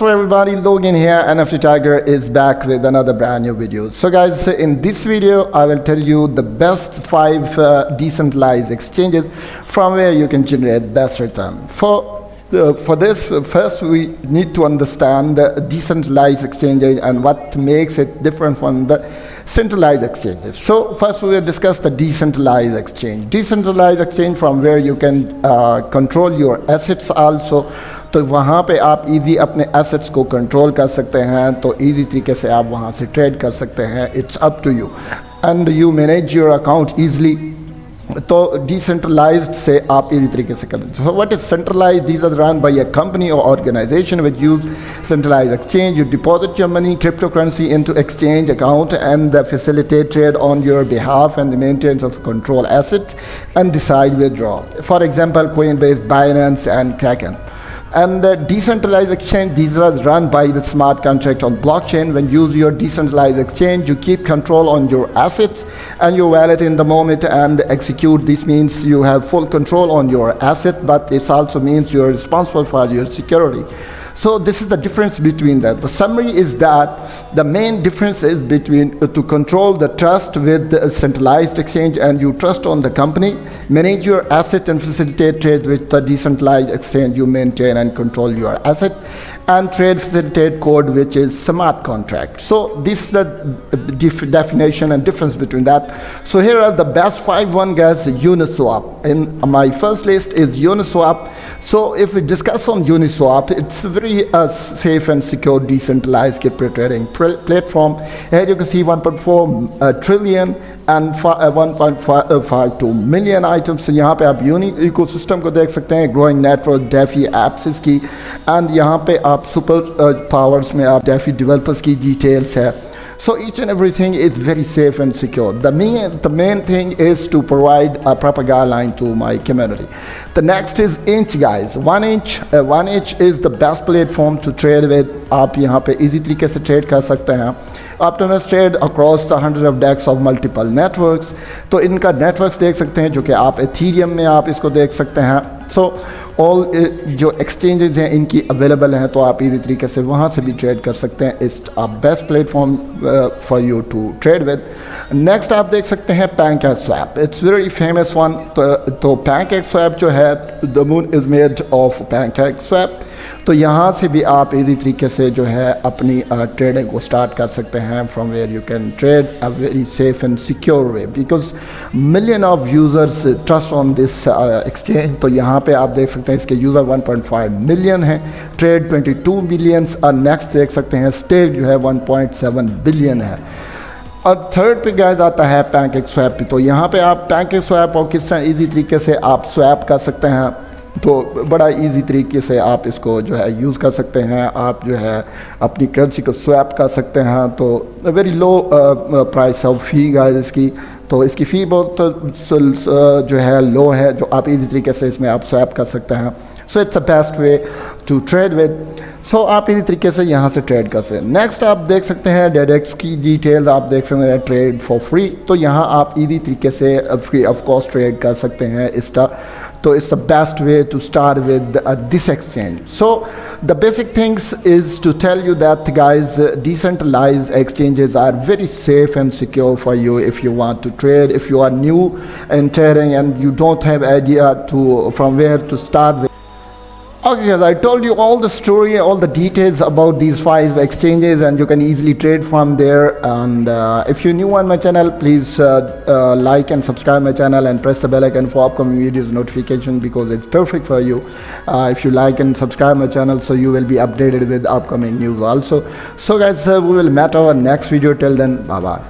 What's up everybody, Logan here. NFT Tiger is back with another brand new video. So guys, in this video I will tell you the best 5 decentralized exchanges from where you can generate best return. For this, first we need to understand the decentralized exchanges and what makes it different from the centralized exchanges. So first we will discuss the decentralized exchange. Decentralized exchange from where you can control your assets also. तो वहाँ पे आप easy अपने assets को control कर सकते हैं, तो इजी तरीके से आप वहाँ से ट्रेड कर सकते हैं. It's up to you and you manage your account easily. तो डिसेंट्रलाइज्ड से आप इजी तरीके से करते हैं. So what is centralised? These are run by a company और organisation which use centralized exchange. You deposit your money, cryptocurrency into exchange account and facilitate trade on your behalf and the maintenance of control assets and decide withdraw. For example, Coinbase, Binance and Kraken. And the decentralized exchange, these are run by the smart contract on blockchain. When you use your decentralized exchange, you keep control on your assets and your wallet in the moment and execute. This means you have full control on your asset, but it also means you're responsible for your security. So this is the difference between that. The summary is that the main difference is between to control the trust with the centralized exchange, and you trust on the company, manage your asset and facilitate trade with the decentralized exchange. You maintain and control your asset, and trade facilitate code, which is smart contract. So this is the definition and difference between that. So here are the best 5. One guys, Uniswap. In my first list is Uniswap. So if we discuss on Uniswap, it's a very safe and secure decentralized crypto trading platform. Here you can see 1.4 trillion and 1.52 million items. So यहाँ पे आप unique ecosystem को देख सकते हैं, growing network, DeFi apps इसकी, and यहाँ पे आप सुपर पावर्स में आप डेफी डेवलपर्स की डिटेल्स है. So each and everything is very safe and secure. The main thing is to provide a proper guideline to my community. The next is Inch guys. 1inch is the best platform to trade with. आप यहाँ पे easy तरीके से trade कर सकते हैं. Optimus trade across the hundreds of DEX of multiple networks. तो इनका networks देख सकते हैं जो कि आप ethereum में आप इसको देख सकते हैं. So ऑल जो एक्सचेंजेस हैं इनकी अवेलेबल हैं, तो आप इसी तरीके से वहाँ से भी ट्रेड कर सकते हैं. It's a best platform for you to trade with. Next आप देख सकते हैं pancakeswap. It's very famous one. तो pancakeswap जो है, the moon is made of pancakeswap. तो यहाँ से भी आप इसी तरीके से जो है अपनी ट्रेडिंग को स्टार्ट कर सकते हैं, from where you can trade a very safe and secure way, because million of users trust on this exchange. तो यहाँ पे आप देख सकते हैं इसके यूज़र 1.5 मिलियन हैं, ट्रेड 22 मिलियंस, और नेक्स्ट देख सकते हैं स्टेक जो है 1.7 बिलियन है. और थर्ड पे गाइस आता है pancakeswap पे. तो यहाँ पे आप pancakeswap और किस तरह ईजी तरीके से आप स्वैप कर सकते हैं, तो बड़ा इजी तरीके से आप इसको जो है यूज़ कर सकते हैं. आप जो है अपनी करेंसी को स्वैप कर सकते हैं. तो very low price of fee guys इसकी. तो इसकी फ़ी बहुत जो है लो है, जो आप इजी तरीके से इसमें आप स्वैप कर सकते हैं. So it's the best way to trade with. So आप इसी तरीके से यहाँ से ट्रेड कर सकते हैं. नेक्स्ट आप देख सकते हैं DEX की डिटेल्स आप देख सकते हैं, ट्रेड फॉर फ्री. तो यहाँ आप इजी तरीके से फ्री ऑफ कॉस्ट ट्रेड कर सकते हैं इसका. So it's the best way to start with this exchange. So the basic things is to tell you that guys, decentralized exchanges are very safe and secure for you if you want to trade. If you are new in trading and you don't have idea from where to start with. Okay guys, I told you all the story, all the details about these 5 exchanges, and you can easily trade from there. And if you're new on my channel, please like and subscribe my channel and press the bell icon for upcoming videos notification, because it's perfect for you if you like and subscribe my channel, so you will be updated with upcoming news also. So guys, we will meet our next video. Till then, bye bye.